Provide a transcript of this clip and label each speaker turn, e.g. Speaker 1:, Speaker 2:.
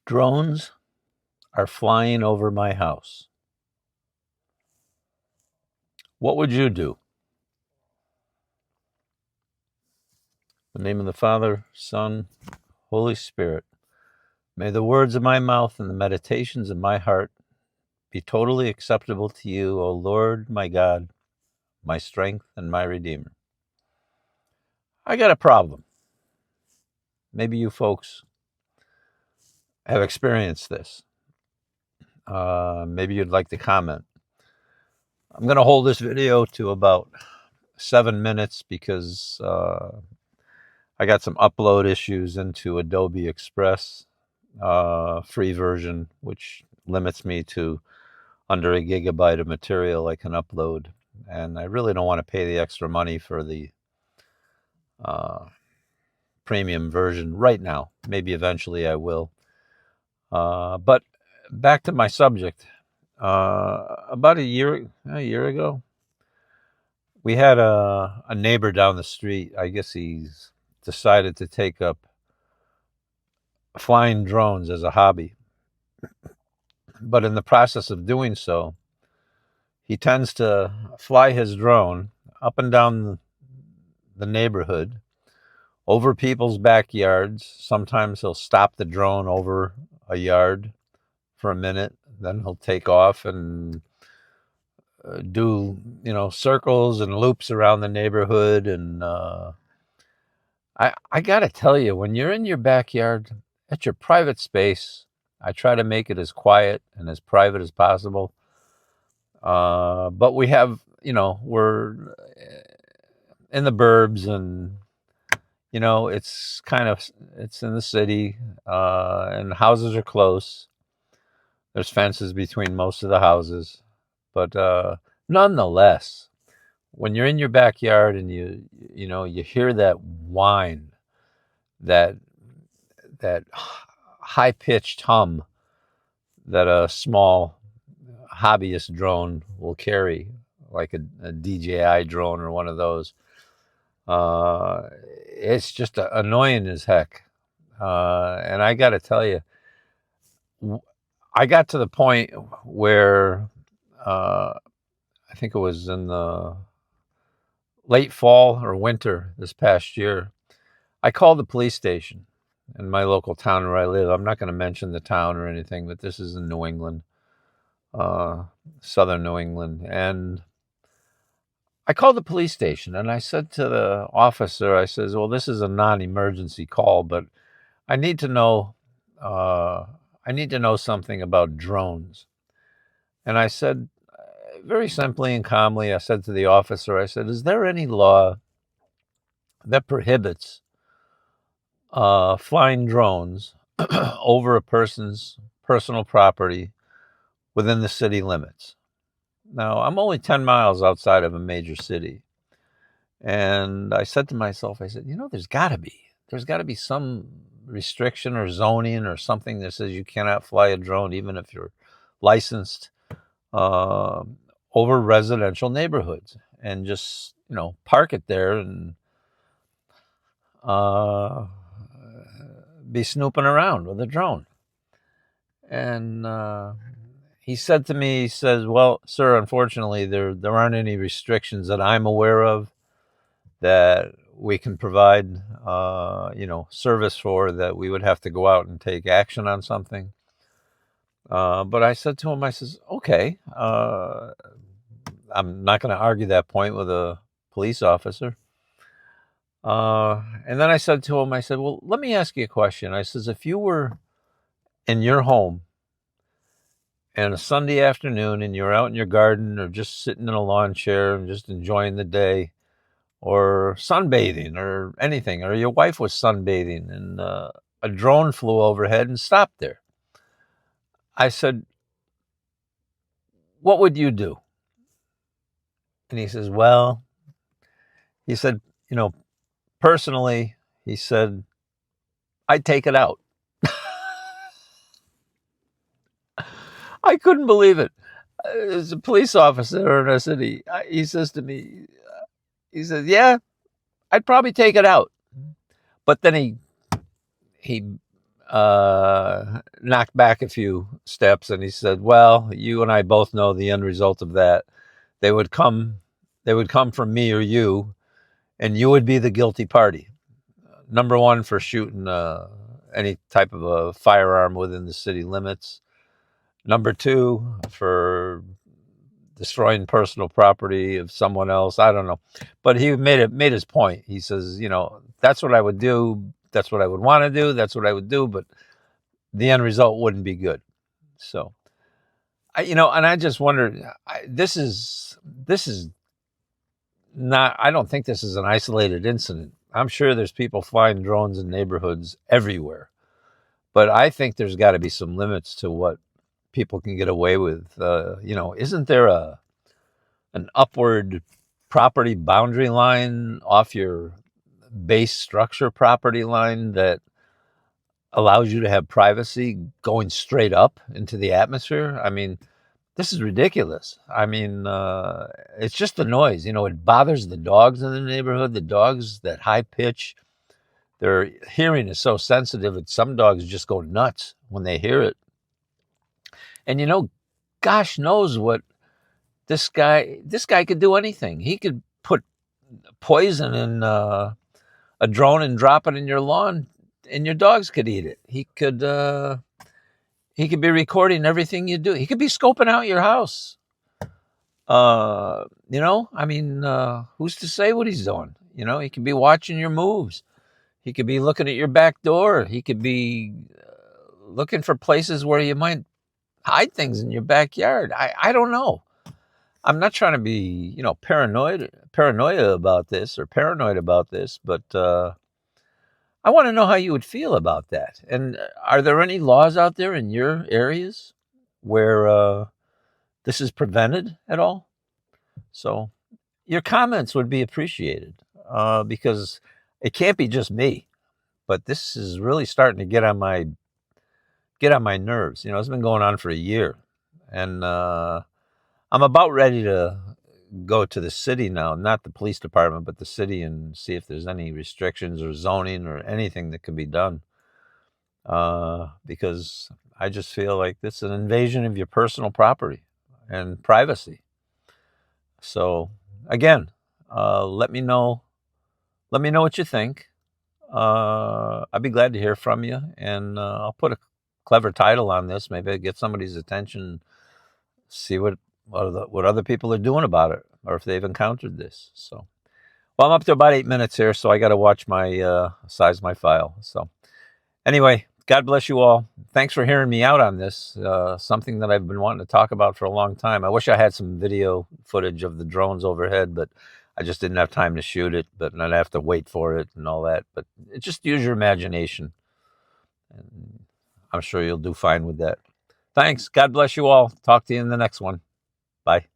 Speaker 1: Drones are flying over my house. What would you do? In the name of the Father, Son, Holy Spirit, may the words of my mouth and the meditations of my heart be totally acceptable to you, O Lord, my God, my strength and my Redeemer. I got a problem. Maybe you folks have experienced this. Maybe you'd like to comment. I'm going to hold this video to about 7 minutes because I got some upload issues into Adobe Express, free version, which limits me to under a gigabyte of material I can upload. And I really don't want to pay the extra money for the premium version right now. Maybe eventually I will. But back to my subject. About a year ago, we had a neighbor down the street. I guess he's decided to take up flying drones as a hobby. But in the process of doing so, he tends to fly his drone up and down the neighborhood, over people's backyards. Sometimes he'll stop the drone over a yard for a minute, then he'll take off and do, circles and loops around the neighborhood. And I got to tell you, when you're in your backyard, at your private space, I try to make it as quiet and as private as possible. But we have, we're in the burbs, and, it's in the city, and houses are close. There's fences between most of the houses. But nonetheless, when you're in your backyard and you hear that whine, that high-pitched hum that a small hobbyist drone will carry, like a DJI drone or one of those, it's just annoying as heck. And I got to tell you, I got to the point where I think it was in the late fall or winter this past year, I called the police station in my local town where I live. I'm not going to mention the town or anything, but this is in New England, southern New England. And I called the police station and I said to the officer, I says, well, this is a non-emergency call, but I need to know, something about drones. And I said, very simply and calmly, I said to the officer, I said, is there any law that prohibits flying drones over a person's personal property within the city limits? Now, I'm only 10 miles outside of a major city. And I said to myself, I said, there's got to be some restriction or zoning or something that says you cannot fly a drone, even if you're licensed, over residential neighborhoods, and just, park it there and be snooping around with a drone. And he said to me, he says, well, sir, unfortunately, there aren't any restrictions that I'm aware of that we can provide, service for, that we would have to go out and take action on something. But I said to him, I says, okay, I'm not going to argue that point with a police officer. And then I said to him, I said, well, let me ask you a question. I says, if you were in your home and a Sunday afternoon and you're out in your garden or just sitting in a lawn chair and just enjoying the day, or sunbathing or anything, or your wife was sunbathing and a drone flew overhead and stopped there, I said, what would you do? And he says, well, he said, personally, he said, I'd take it out. I couldn't believe it. As a police officer in our city, he says to me, he says, yeah, I'd probably take it out. But then he knocked back a few steps, and he said, "Well, you and I both know the end result of that. They would come, they would come from me or you, and you would be the guilty party. Number one, for shooting any type of a firearm within the city limits. Number two, for destroying personal property of someone else. I don't know, but he made his point. He says, that's what I would do. That's what I would want to do. That's what I would do. But the end result wouldn't be good. So, and I just wondered. This is not. I don't think this is an isolated incident. I'm sure there's people flying drones in neighborhoods everywhere, but I think there's got to be some limits to what people can get away with. Isn't there an upward property boundary line off your base structure property line that allows you to have privacy going straight up into the atmosphere? I mean, this is ridiculous. I mean, it's just the noise. It bothers the dogs in the neighborhood. The dogs, that high pitch, their hearing is so sensitive that some dogs just go nuts when they hear it. And gosh knows what this guy could do anything. He could put poison in a drone and drop it in your lawn, and your dogs could eat it. He could be recording everything you do. He could be scoping out your house. I mean, who's to say what he's doing? He could be watching your moves. He could be looking at your back door. He could be looking for places where you might hide things in your backyard. I don't know. I'm not trying to be, paranoid about this, but I want to know how you would feel about that. And are there any laws out there in your areas where this is prevented at all? So your comments would be appreciated, because it can't be just me, but this is really starting to get on my nerves. It's been going on for a year, and I'm about ready to go to the city now, not the police department, but the city, and see if there's any restrictions or zoning or anything that can be done. Because I just feel like this is an invasion of your personal property and privacy. So again, let me know what you think. I'd be glad to hear from you, and I'll put a clever title on this. Maybe I'll get somebody's attention, see what other people are doing about it, or if they've encountered this. So, well, I'm up to about 8 minutes here, so I got to watch my size my file. So, anyway, God bless you all. Thanks for hearing me out on this. Something that I've been wanting to talk about for a long time. I wish I had some video footage of the drones overhead, but I just didn't have time to shoot it. But I'd have to wait for it and all that. But just use your imagination, and I'm sure you'll do fine with that. Thanks. God bless you all. Talk to you in the next one. Bye.